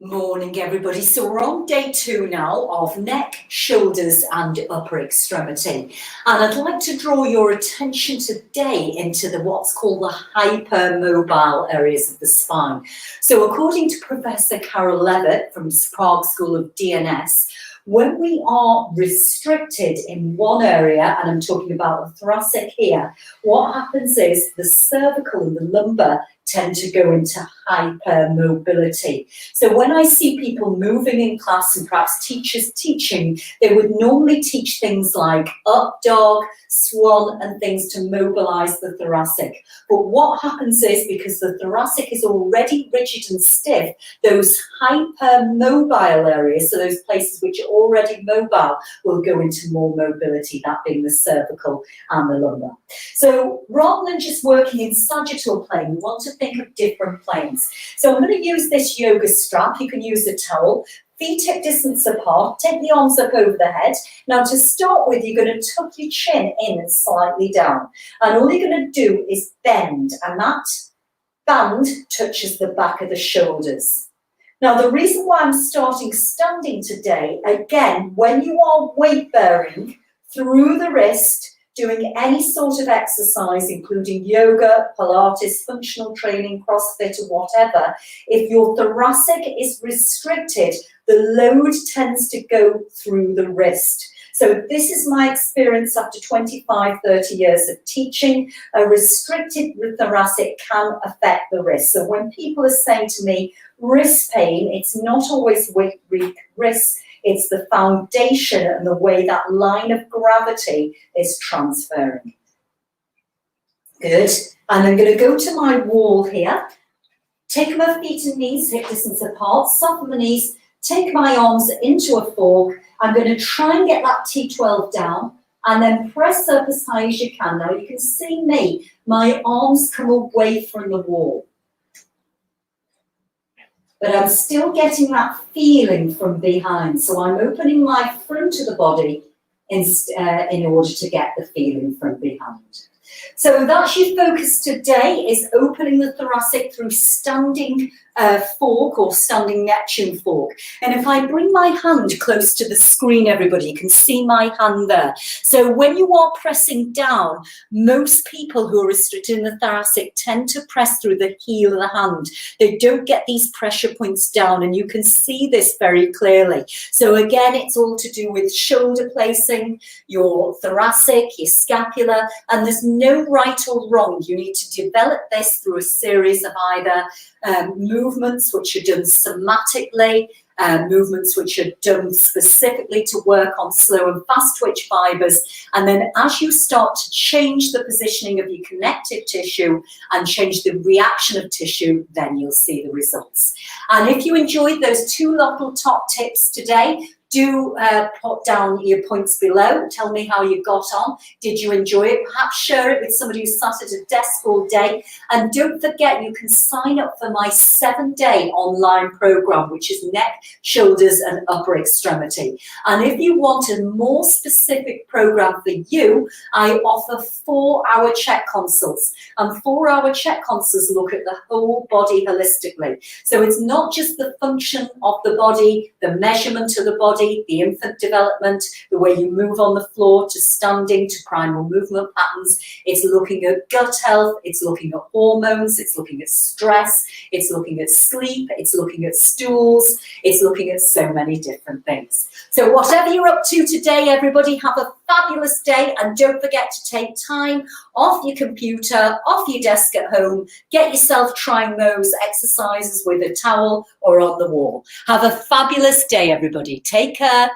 Morning, everybody. So we're on day 2 now of neck, shoulders and upper extremity. And I'd like to draw your attention today into what's called the hypermobile areas of the spine. So according to Professor Carol Levitt from Prague School of DNS, when we are restricted in one area, and I'm talking about the thoracic here, what happens is the cervical and the lumbar tend to go into hypermobility. So when I see people moving in class and perhaps teachers teaching, they would normally teach things like up dog, swan and things to mobilize the thoracic. But what happens is, because the thoracic is already rigid and stiff, those hypermobile areas, so those places which are already mobile, will go into more mobility, that being the cervical and the lumbar. So rather than just working in sagittal plane, we want to think of different planes. So I'm going to use this yoga strap. You can use a towel. Feet hip distance apart. Take the arms up over the head. Now to start with, you're going to tuck your chin in and slightly down. And all you're going to do is bend. And that band touches the back of the shoulders. Now the reason why I'm starting standing today, again, when you are weight bearing through the wrist, doing any sort of exercise, including yoga, Pilates, functional training, CrossFit, or whatever, if your thoracic is restricted, the load tends to go through the wrist. So this is my experience after 25, 30 years of teaching. A restricted thoracic can affect the wrist. So when people are saying to me, wrist pain, it's not always weak wrists. It's the foundation and the way that line of gravity is transferring. Good. And I'm going to go to my wall here. Take my feet and knees hip distance apart. Soften the knees. Take my arms into a fork. I'm going to try and get that T12 down. And then press up as high as you can. Now you can see me. My arms come away from the wall. But I'm still getting that feeling from behind. So I'm opening my front of the body in order to get the feeling from behind. So that's your focus today, is opening the thoracic through standing fork or standing Neptune fork. And if I bring my hand close to the screen, everybody, you can see my hand there. So when you are pressing down, most people who are restricted in the thoracic tend to press through the heel of the hand. They don't get these pressure points down, and you can see this very clearly. So again, it's all to do with shoulder placing, your thoracic, your scapula, and there's no right or wrong. You need to develop this through a series of either movements which are done somatically, movements which are done specifically to work on slow and fast twitch fibers. And then as you start to change the positioning of your connective tissue and change the reaction of tissue, then you'll see the results. And if you enjoyed those 2 little top tips today, do put down your points below. Tell me how you got on. Did you enjoy it? Perhaps share it with somebody who sat at a desk all day. And don't forget, you can sign up for my 7-day online program, which is neck, shoulders and upper extremity. And if you want a more specific program for you, I offer 4-hour CHEK consults. And 4-hour CHEK consults look at the whole body holistically. So it's not just the function of the body, the measurement of the body, the infant development, the way you move on the floor, to standing, to primal movement patterns. It's looking at gut health, it's looking at hormones, it's looking at stress, it's looking at sleep, it's looking at stools, it's looking at so many different things. So whatever you're up to today, everybody, have a fabulous day, and don't forget to take time off your computer, off your desk at home. Get yourself trying those exercises with a towel or on the wall. Have a fabulous day, everybody. Take care.